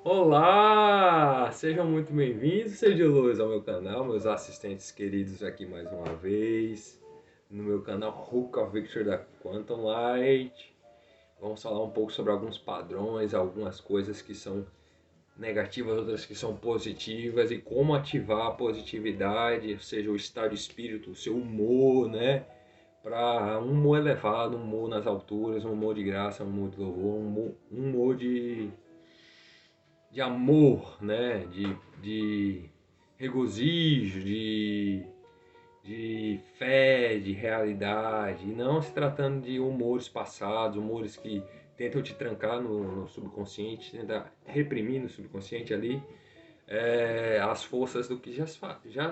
Olá! Sejam muito bem-vindos, seja de luz ao meu canal, meus assistentes queridos aqui mais uma vez, no meu canal Hook of Victor da Quantum Light. Vamos falar um pouco sobre alguns padrões, algumas coisas que são negativas, outras que são positivas e como ativar a positividade, ou seja, o estado de espírito, o seu humor, né? Para um humor elevado, um humor nas alturas, um humor de graça, um humor de louvor, um humor de amor, né? De regozijo, de fé, de realidade, e não se tratando de humores passados, humores que tentam te trancar no subconsciente, tentar reprimir no subconsciente ali as forças do que já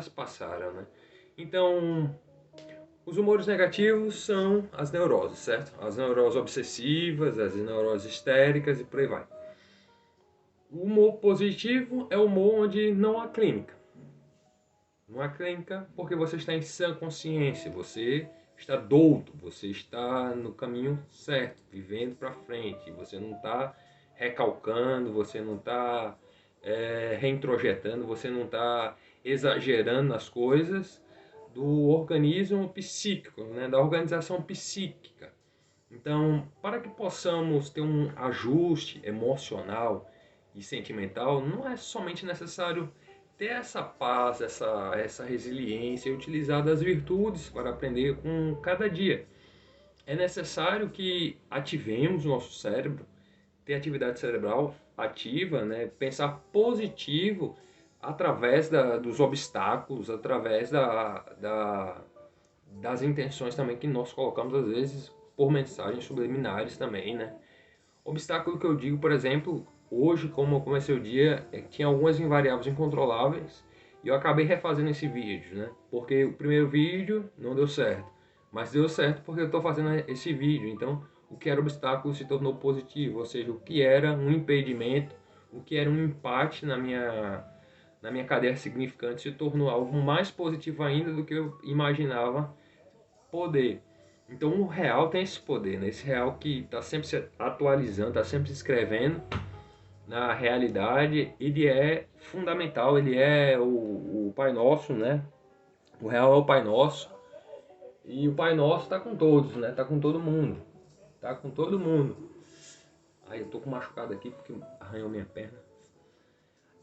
se passaram, né? Então, os humores negativos são as neuroses, certo? As neuroses obsessivas, as neuroses histéricas e por aí vai. O humor positivo é o humor onde não há clínica. Não há clínica porque você está em sã consciência, você está douto, você está no caminho certo, vivendo para frente, você não está recalcando, você não está reintrojetando, você não está exagerando nas coisas do organismo psíquico, né, da organização psíquica. Então, para que possamos ter um ajuste emocional e sentimental, não é somente necessário ter essa paz, essa resiliência e utilizar das virtudes para aprender com cada dia. É necessário que ativemos o nosso cérebro, ter atividade cerebral ativa, né? Pensar positivo através dos obstáculos, através das intenções também que nós colocamos às vezes por mensagens subliminares também, né? Obstáculo que eu digo, por exemplo, hoje, como eu comecei o dia, tinha algumas invariáveis incontroláveis e eu acabei refazendo esse vídeo, né? Porque o primeiro vídeo não deu certo, mas deu certo porque eu estou fazendo esse vídeo. Então, o que era obstáculo se tornou positivo, ou seja, o que era um impedimento, o que era um empate na minha cadeia significante se tornou algo mais positivo ainda do que eu imaginava poder. Então o real tem esse poder, né? Esse real que está sempre se atualizando, está sempre se escrevendo na realidade, ele é fundamental, ele é o Pai Nosso, né? O real é o Pai Nosso e o Pai Nosso está com todos, né? Está com todo mundo, está com todo mundo. Aí eu tô com machucado aqui porque arranhou minha perna.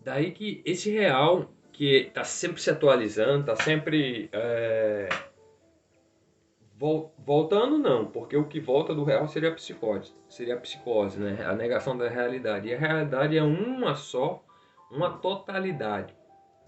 Daí que esse real que está sempre se atualizando, está sempre voltando não, porque o que volta do real seria a psicose, né? A negação da realidade. E a realidade é uma só, uma totalidade,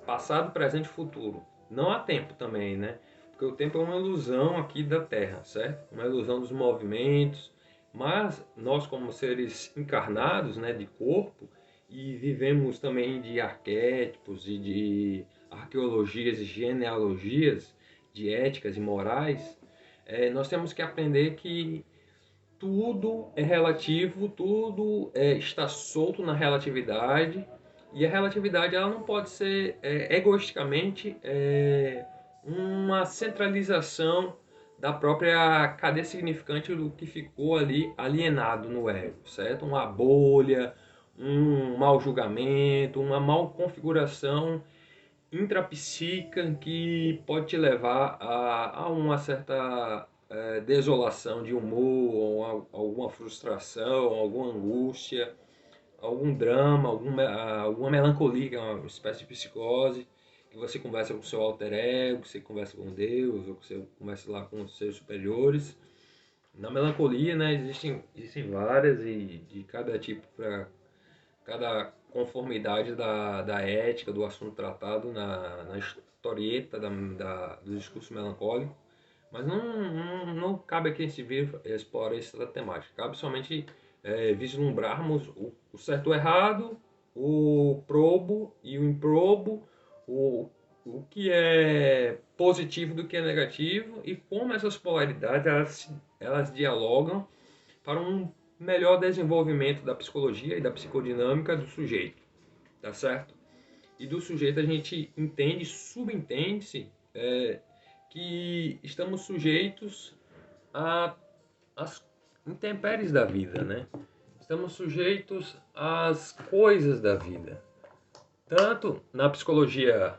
passado, presente e futuro. Não há tempo também, né? Porque o tempo é uma ilusão aqui da Terra, certo? Uma ilusão dos movimentos. Mas nós, como seres encarnados, né, de corpo, e vivemos também de arquétipos e de arqueologias e genealogias, de éticas e morais, nós temos que aprender que tudo é relativo, tudo está solto na relatividade, e a relatividade ela não pode ser egoisticamente uma centralização da própria cadeia significante do que ficou ali alienado no ego, certo? Uma bolha, um mau julgamento, uma mal configuração intrapsíquica que pode te levar a uma certa desolação de humor, ou alguma frustração, alguma angústia, algum drama, alguma melancolia, que é uma espécie de psicose, que você conversa com o seu alter ego, que você conversa com Deus, ou que você conversa lá com os seus superiores. Na melancolia, né, existem várias e de cada tipo para cada conformidade da ética do assunto tratado na historieta do discurso melancólico. Mas não cabe aqui esse vídeo explorar essa temática. Cabe somente vislumbrarmos o certo e o errado, o probo e o improbo, o, o que é positivo do que é negativo e como essas polaridades elas dialogam para um melhor desenvolvimento da psicologia e da psicodinâmica do sujeito, tá certo? E do sujeito a gente entende, subentende-se que estamos sujeitos às intempéries da vida, né? estamos sujeitos às coisas da vida, tanto na psicologia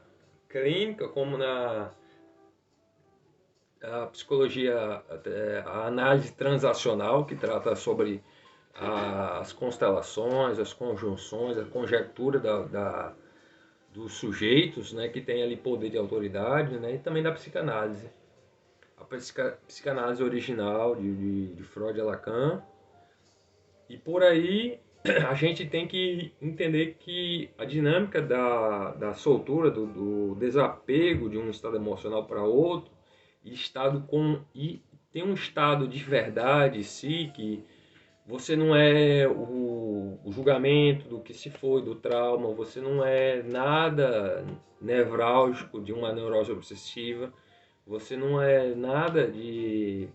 clínica como na psicologia, a análise transacional, que trata sobre as constelações, as conjunções, a conjectura dos sujeitos, né, que tem ali poder de autoridade, né, e também da psicanálise. A psicanálise original de Freud e Lacan. E por aí a gente tem que entender que a dinâmica da soltura, do desapego de um estado emocional para outro, e tem um estado de verdade em si, que você não é o julgamento do que se foi, do trauma, você não é nada nevrálgico de uma neurose obsessiva, você não é nada de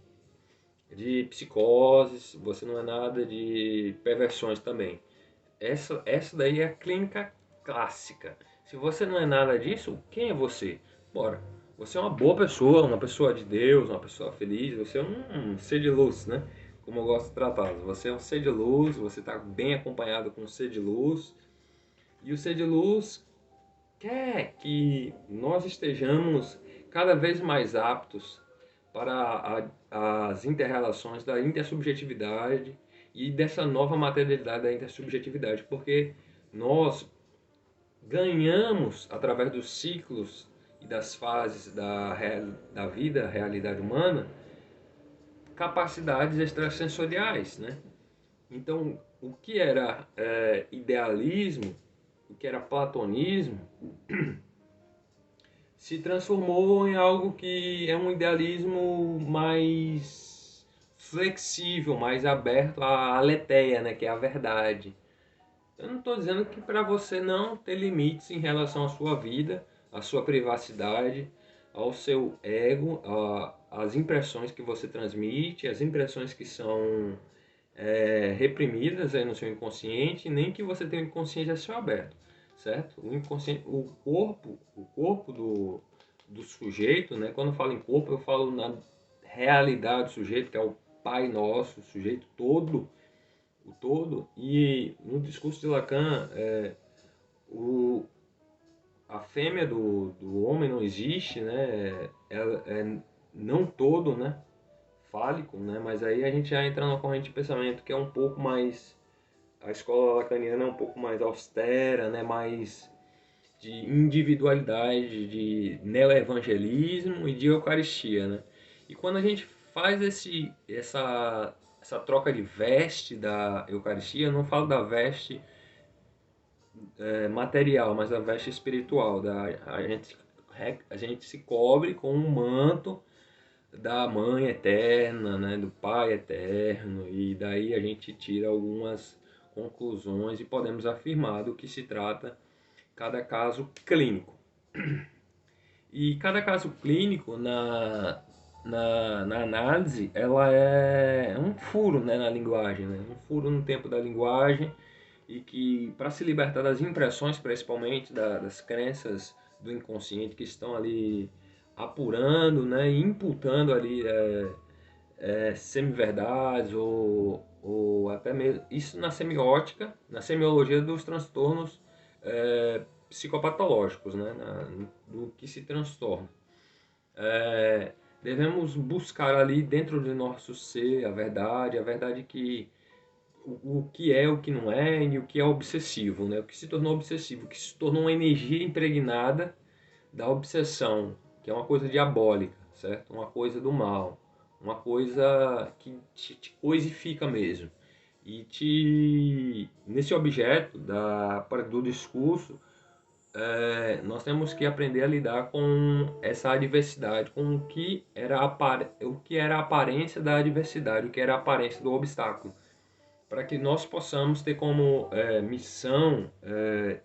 psicoses, você não é nada de perversões também. Essa daí é a clínica clássica. Se você não é nada disso, quem é você? Bora, você é uma boa pessoa, uma pessoa de Deus, uma pessoa feliz, você é um ser de luz, né? Como eu gosto de tratá-los. Você é um ser de luz, você está bem acompanhado com um ser de luz. E o ser de luz quer que nós estejamos cada vez mais aptos para as interrelações da intersubjetividade e dessa nova materialidade da intersubjetividade, porque nós ganhamos, através dos ciclos e das fases da vida, a realidade humana, capacidades extrasensoriais, né? Então, o que era idealismo, o que era platonismo, se transformou em algo que é um idealismo mais flexível, mais aberto à aletheia, né, que é a verdade. Eu não estou dizendo que para você não ter limites em relação à sua vida, à sua privacidade, ao seu ego, às impressões que você transmite, as impressões que são reprimidas aí no seu inconsciente, nem que você tenha um inconsciente a céu aberto, certo? O inconsciente, o corpo do sujeito, né? Quando eu falo em corpo, eu falo na realidade do sujeito, que é o Pai Nosso, o sujeito todo, o todo. E no discurso de Lacan, o, a fêmea do homem não existe, né? É não todo, né? Fálico, né? Mas aí a gente já entra numa corrente de pensamento que é um pouco mais, a escola lacaniana é um pouco mais austera, né? Mais de individualidade, de neoevangelismo e de eucaristia, né? E quando a gente faz essa troca de veste da eucaristia, eu não falo da veste material, mas da veste espiritual, a gente se cobre com um manto da Mãe Eterna, né, do Pai Eterno, e daí a gente tira algumas conclusões e podemos afirmar do que se trata cada caso clínico. E cada caso clínico na análise, ela é um furo, né, na linguagem, né, um furo no tempo da linguagem, e que para se libertar das impressões, principalmente das crenças do inconsciente que estão ali apurando, né, e imputando ali semi-verdades ou até mesmo isso na semiótica, na semiologia dos transtornos psicopatológicos, né, do que se transtorna. Devemos buscar ali dentro do nosso ser a verdade que o que é, o que não é e o que é obsessivo, né? O que se tornou obsessivo, o que se tornou uma energia impregnada da obsessão, que é uma coisa diabólica, certo? Uma coisa do mal, uma coisa que te coisifica mesmo. E nesse objeto do discurso, nós temos que aprender a lidar com essa adversidade, com o que era a aparência da adversidade, o que era a aparência do obstáculo, para que nós possamos ter como missão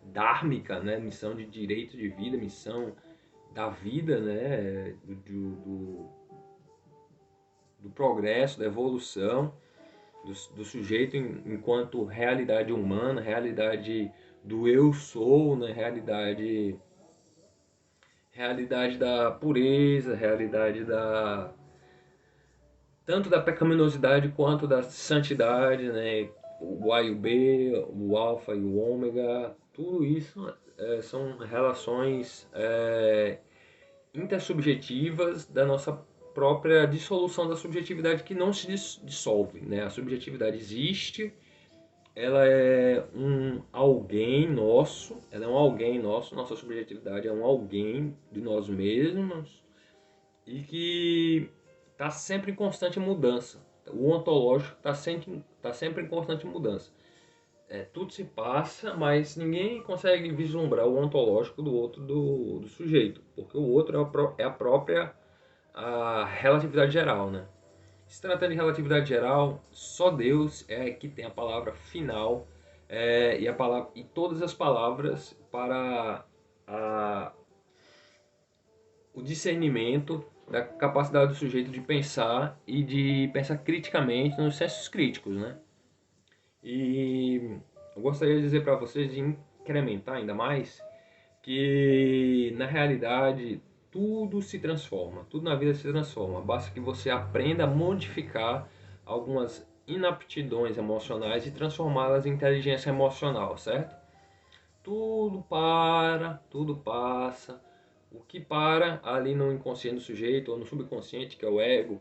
dármica, né, missão de direito de vida, missão da vida, né, do progresso, da evolução do sujeito enquanto realidade humana, realidade do eu sou, né, realidade da pureza, realidade tanto da pecaminosidade quanto da santidade, né? o A e o B, o alfa e o ômega, tudo isso são relações intersubjetivas da nossa própria dissolução da subjetividade que não se dissolve, né? A subjetividade existe, ela é um alguém nosso, ela é um alguém nosso, nossa subjetividade é um alguém de nós mesmos e que está sempre em constante mudança. O ontológico tá sempre em constante mudança. Tudo se passa, mas ninguém consegue vislumbrar o ontológico do outro, do sujeito, porque o outro é a própria a relatividade geral, né? Se tratando de relatividade geral, só Deus é que tem a palavra final e todas as palavras para a, o discernimento da capacidade do sujeito de pensar e de pensar criticamente nos sensos críticos, né? E eu gostaria de dizer para vocês de incrementar ainda mais que na realidade tudo se transforma, tudo na vida se transforma. Basta que você aprenda a modificar algumas inaptidões emocionais e transformá-las em inteligência emocional, certo? Tudo para, tudo passa. O que para ali no inconsciente do sujeito ou no subconsciente, que é o ego,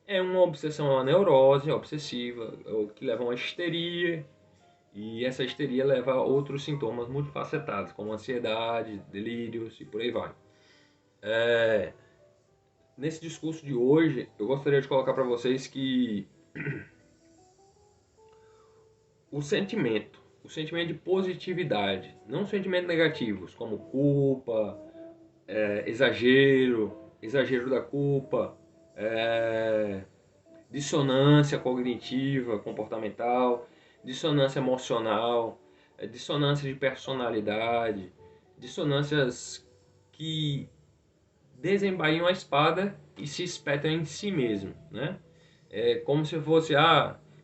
é uma obsessão, uma neurose obsessiva, que leva a uma histeria, e essa histeria leva a outros sintomas multifacetados, como ansiedade, delírios e por aí vai. Nesse discurso de hoje, eu gostaria de colocar para vocês que o sentimento de positividade, não sentimentos negativos, como culpa, exagero da culpa, dissonância cognitiva, comportamental, dissonância emocional, dissonância de personalidade, dissonâncias que desembaiam a espada e se espetam em si mesmo, né? É como se fosse,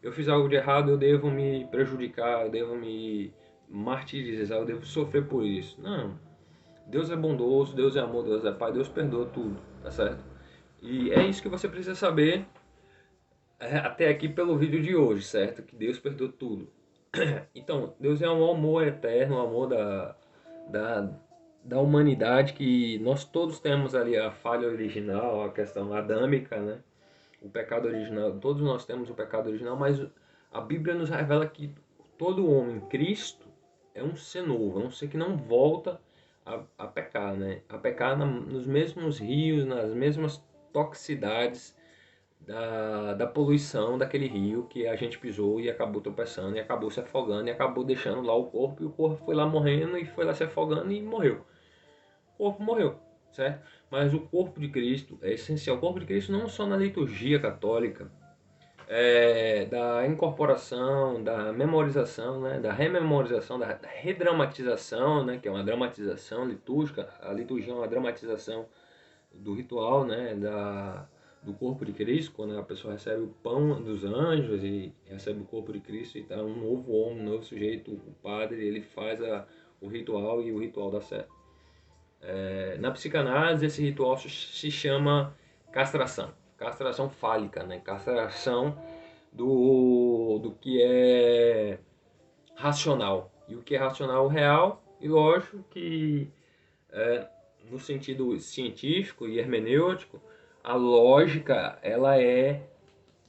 eu fiz algo de errado, eu devo me prejudicar, eu devo me martirizar, eu devo sofrer por isso. Não. Deus é bondoso, Deus é amor, Deus é Pai, Deus perdoa tudo, tá certo? E é isso que você precisa saber até aqui pelo vídeo de hoje, certo? Que Deus perdoa tudo. Então, Deus é um amor eterno, um amor da, da humanidade, que nós todos temos ali a falha original, a questão adâmica, né? O pecado original, todos nós temos o pecado original, mas a Bíblia nos revela que todo homem em Cristo é um ser novo, é um ser que não volta a pecar, né? A pecar nos mesmos rios, nas mesmas toxicidades da poluição daquele rio que a gente pisou e acabou tropeçando e acabou se afogando e acabou deixando lá o corpo, e o corpo foi lá morrendo e foi lá se afogando e morreu. O corpo morreu, certo? Mas o corpo de Cristo é essencial. O corpo de Cristo não só na liturgia católica, da incorporação, da memorização, né, da rememorização, da redramatização, né, que é uma dramatização litúrgica. A liturgia é uma dramatização do ritual, né, do corpo de Cristo, quando a pessoa recebe o pão dos anjos e recebe o corpo de Cristo, e está um novo homem, um novo sujeito, o padre, ele faz o ritual e o ritual dá certo. Na psicanálise, esse ritual se chama castração. Castração fálica, né? Castração do que é racional. E o que é racional real, e lógico que no sentido científico e hermenêutico, a lógica ela é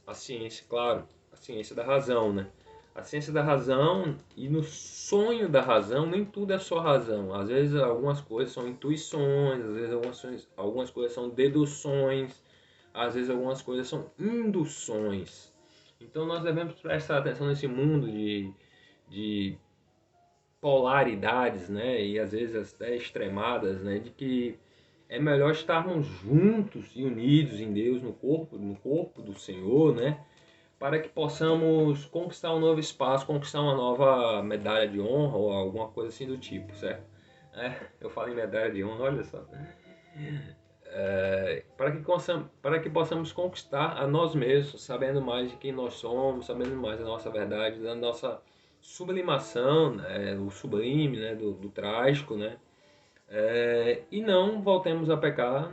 a ciência, claro, a ciência da razão, né? A ciência da razão, e no sonho da razão nem tudo é só razão. Às vezes algumas coisas são intuições, às vezes algumas coisas são deduções, às vezes algumas coisas são induções. Então nós devemos prestar atenção nesse mundo de polaridades, né, e às vezes até extremadas, né, de que é melhor estarmos juntos e unidos em Deus no corpo do Senhor, né, para que possamos conquistar um novo espaço, conquistar uma nova medalha de honra ou alguma coisa assim do tipo, certo? Eu falo em medalha de honra, olha só. Para que possamos conquistar a nós mesmos, sabendo mais de quem nós somos, sabendo mais da nossa verdade, da nossa sublimação, né, o sublime, né, do trágico, né, e não voltemos a pecar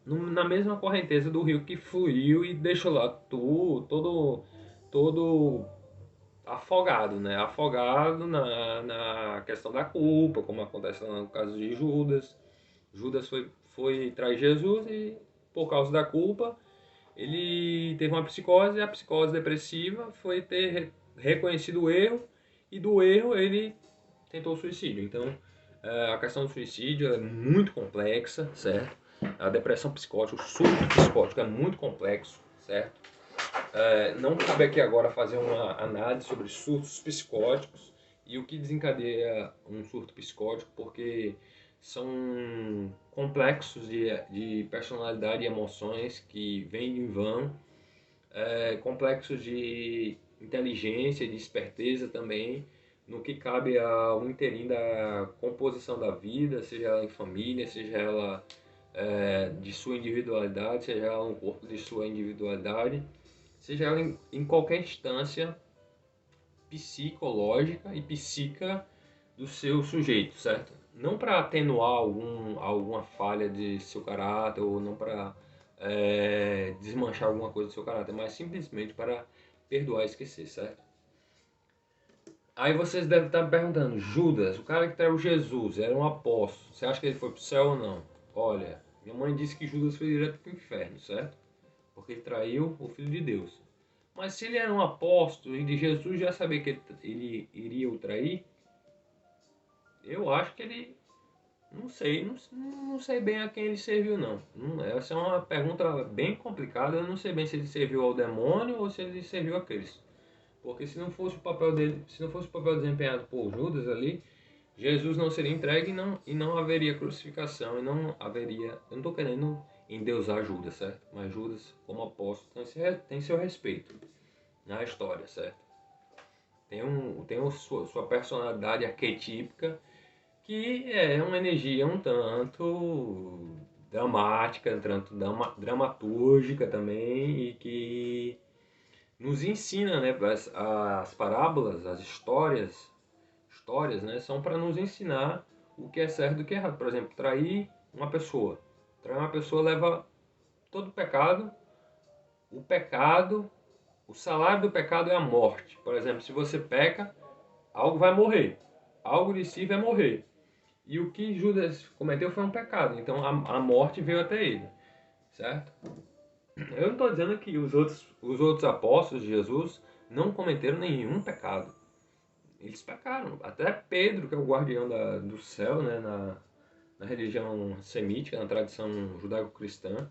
na mesma correnteza do rio que fluiu e deixou lá todo afogado, né? Afogado na questão da culpa, como acontece no caso de Judas. Judas foi trair Jesus e, por causa da culpa, ele teve uma psicose, e a psicose depressiva foi ter reconhecido o erro, e do erro ele tentou suicídio. Então, a questão do suicídio é muito complexa, certo? A depressão psicótica, o surto psicótico é muito complexo, certo? Não cabe aqui agora fazer uma análise sobre surtos psicóticos e o que desencadeia um surto psicótico, porque são complexos de personalidade e emoções que vêm e vão, complexos de inteligência e de esperteza também, no que cabe ao interim da composição da vida, seja ela em família, seja ela de sua individualidade, seja ela no corpo de sua individualidade, seja ela em qualquer instância psicológica e psíquica do seu sujeito, certo? Não para atenuar alguma falha de seu caráter ou não para desmanchar alguma coisa do seu caráter, mas simplesmente para perdoar e esquecer, certo? Aí vocês devem estar me perguntando, Judas, o cara que traiu Jesus, era um apóstolo, você acha que ele foi para o céu ou não? Olha, minha mãe disse que Judas foi direto para o inferno, certo? Porque ele traiu o Filho de Deus. Mas se ele era um apóstolo e de Jesus já sabia que ele iria o trair, eu acho que ele... não sei bem a quem ele serviu, não. Essa é uma pergunta bem complicada. Eu não sei bem se ele serviu ao demônio ou se ele serviu a Cristo. Porque se não fosse o papel dele, se não fosse o papel desempenhado por Judas ali, Jesus não seria entregue e não haveria crucificação e não haveria... Eu não estou querendo endeusar Judas, certo? Mas Judas, como apóstolo, tem seu respeito na história, certo? Tem sua personalidade arquetípica, que é uma energia um tanto dramática, um tanto dramatúrgica também, e que nos ensina, né, as parábolas, as histórias, né, são para nos ensinar o que é certo e o que é errado. Por exemplo, trair uma pessoa. Trair uma pessoa leva todo pecado. O salário do pecado é a morte. Por exemplo, se você peca, algo vai morrer. Algo de si vai morrer. E o que Judas cometeu foi um pecado. Então a morte veio até ele. Certo? Eu não estou dizendo que os outros apóstolos de Jesus não cometeram nenhum pecado. Eles pecaram. Até Pedro, que é o guardião do céu, né, na religião semítica, na tradição judaico-cristã,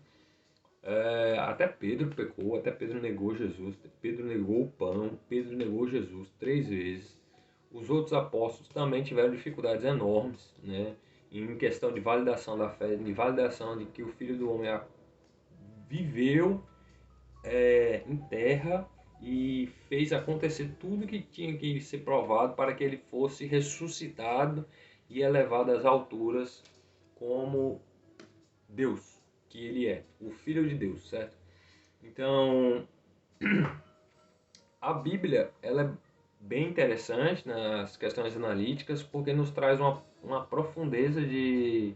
até Pedro pecou, até Pedro negou Jesus, Pedro negou o pão, Pedro negou Jesus 3 vezes. Os outros apóstolos também tiveram dificuldades enormes, né, em questão de validação da fé, de validação de que o Filho do Homem viveu em terra e fez acontecer tudo que tinha que ser provado para que ele fosse ressuscitado e elevado às alturas como Deus, que ele é, o Filho de Deus, certo? Então, a Bíblia, ela é bem interessante nas questões analíticas, porque nos traz uma profundeza de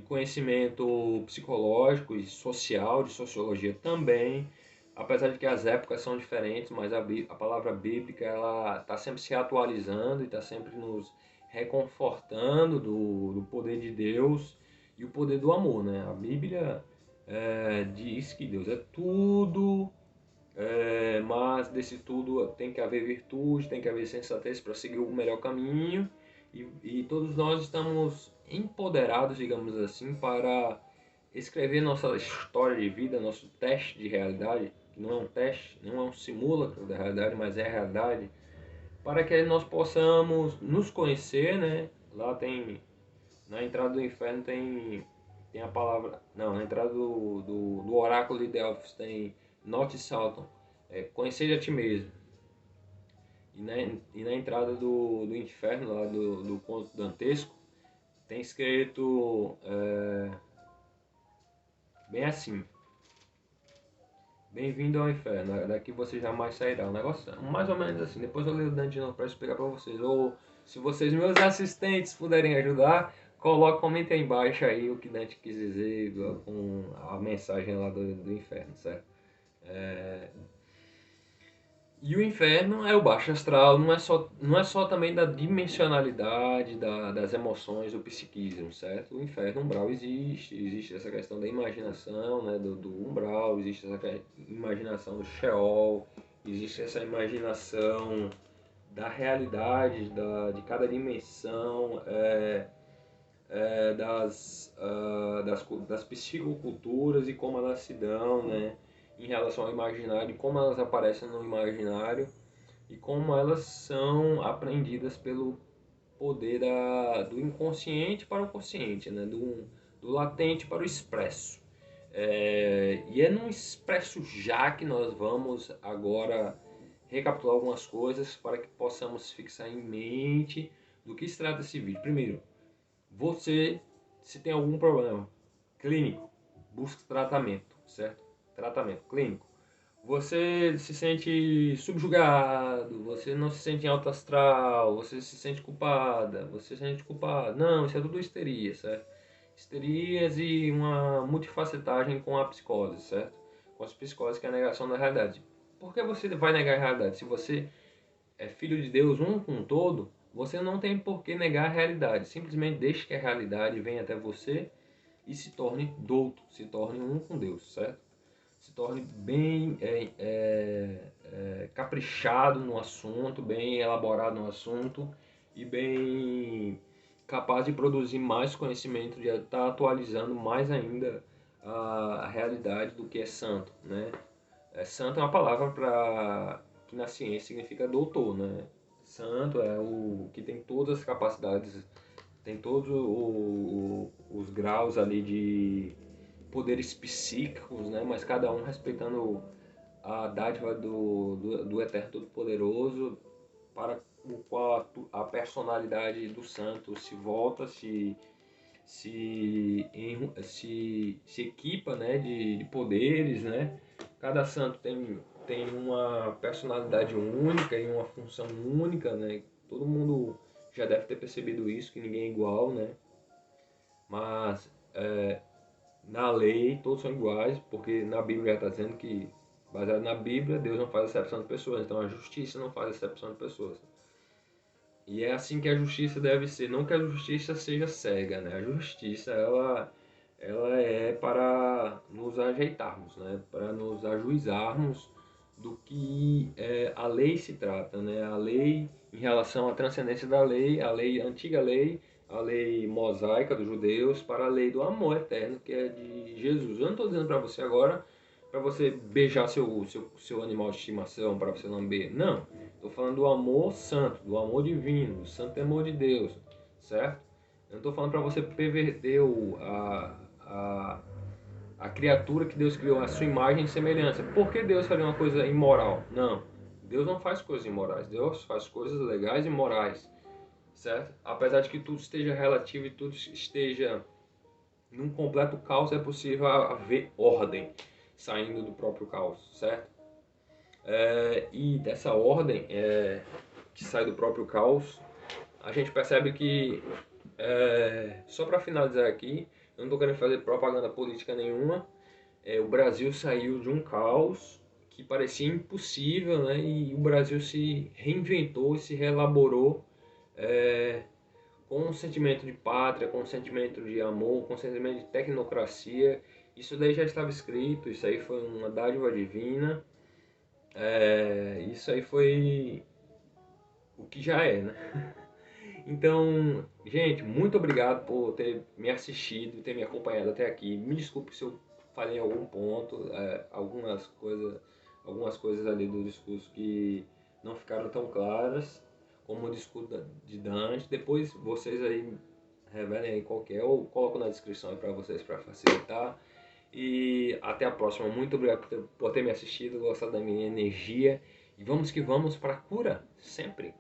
conhecimento psicológico e social, de sociologia também, apesar de que as épocas são diferentes, mas a palavra bíblica ela está sempre se atualizando e está sempre nos reconfortando do poder de Deus e o poder do amor, né? A Bíblia diz que Deus é tudo, mas desse tudo tem que haver virtude, tem que haver sensatez para seguir o melhor caminho, e todos nós estamos empoderados, digamos assim, para escrever nossa história de vida, nosso teste de realidade, que não é um teste, não é um simulacro da realidade, mas é a realidade, para que nós possamos nos conhecer, né? Lá tem, na entrada do inferno tem a palavra, não, na entrada do oráculo de Delfos tem Note Salton, conhecer a ti mesmo. E na entrada do inferno, lá do conto dantesco, tem escrito bem assim: bem-vindo ao inferno, daqui você jamais sairá. Um negócio mais ou menos assim. Depois eu leio o Dante de novo para explicar para vocês. Ou se vocês, meus assistentes, puderem ajudar, comentem aí embaixo aí o que Dante quis dizer com a mensagem lá do inferno, certo? E o inferno é o baixo astral, não é só também da dimensionalidade das emoções do psiquismo, certo? O inferno umbral existe essa questão da imaginação, né, do umbral, existe essa imaginação do Sheol, existe essa imaginação da realidade, de cada dimensão, das psicoculturas e como elas se dão, né, em relação ao imaginário, e como elas aparecem no imaginário e como elas são aprendidas pelo poder do inconsciente para o consciente, né, do latente para o expresso. E é no expresso já que nós vamos agora recapitular algumas coisas para que possamos fixar em mente do que se trata esse vídeo. Primeiro, você, se tem algum problema clínico, busque tratamento, certo? Tratamento clínico. Você se sente subjugado, você não se sente em alto astral, você se sente culpada, você se sente culpado. Não, isso é tudo histeria, certo? Histerias e uma multifacetagem com a psicose, certo? Com as psicoses, que é a negação da realidade. Por que você vai negar a realidade? Se você é filho de Deus, um com todo, você não tem por que negar a realidade. Simplesmente deixe que a realidade venha até você e se torne douto, se torne um com Deus, certo? Se torne bem caprichado no assunto, bem elaborado no assunto e bem capaz de produzir mais conhecimento, de estar atualizando mais ainda a realidade do que é santo, né? Santo é uma palavra que na ciência significa doutor, né? Santo é o que tem todas as capacidades, tem todos os graus ali de poderes psíquicos, né? Mas cada um respeitando a dádiva do Eterno Todo-Poderoso, para o qual a personalidade do santo se volta, se equipa, né, de poderes, né? Cada santo tem uma personalidade única e uma função única, né? Todo mundo já deve ter percebido isso, que ninguém é igual, né? Mas na lei todos são iguais, porque na Bíblia está dizendo que, baseado na Bíblia, Deus não faz acepção de pessoas, então a justiça não faz acepção de pessoas. E é assim que a justiça deve ser, não que a justiça seja cega, né? A justiça, ela é para nos ajeitarmos, né? Para nos ajuizarmos do que a lei se trata, né? A lei em relação à transcendência da lei, a antiga lei, a lei mosaica dos judeus, para a lei do amor eterno, que é de Jesus. Eu não estou dizendo para você agora, para você beijar seu animal de estimação, para você lamber. Não. Estou falando do amor santo, do amor divino, do santo amor de Deus, certo? Eu não estou falando para você perverter a criatura que Deus criou, a sua imagem e semelhança. Por que Deus faria uma coisa imoral? Não. Deus não faz coisas imorais. Deus faz coisas legais e morais, certo? Apesar de que tudo esteja relativo e tudo esteja num completo caos, é possível haver ordem saindo do próprio caos, certo? E dessa ordem que sai do próprio caos, a gente percebe que, só para finalizar aqui, eu não estou querendo fazer propaganda política nenhuma, o Brasil saiu de um caos que parecia impossível, né? E o Brasil se reinventou, se reelaborou, com um sentimento de pátria, com um sentimento de amor, com um sentimento de tecnocracia. Isso daí já estava escrito, isso aí foi uma dádiva divina. Isso aí foi o que já é, né? Então, gente, muito obrigado por ter me assistido, ter me acompanhado até aqui. Me desculpe se eu falei em algum ponto, algumas coisas ali do discurso que não ficaram tão claras, como o discurso de Dante. Depois vocês aí revelem aí qual que é, ou coloco na descrição aí para vocês, para facilitar. E até a próxima. Muito obrigado por ter me assistido, gostado da minha energia. E vamos que vamos para a cura, sempre.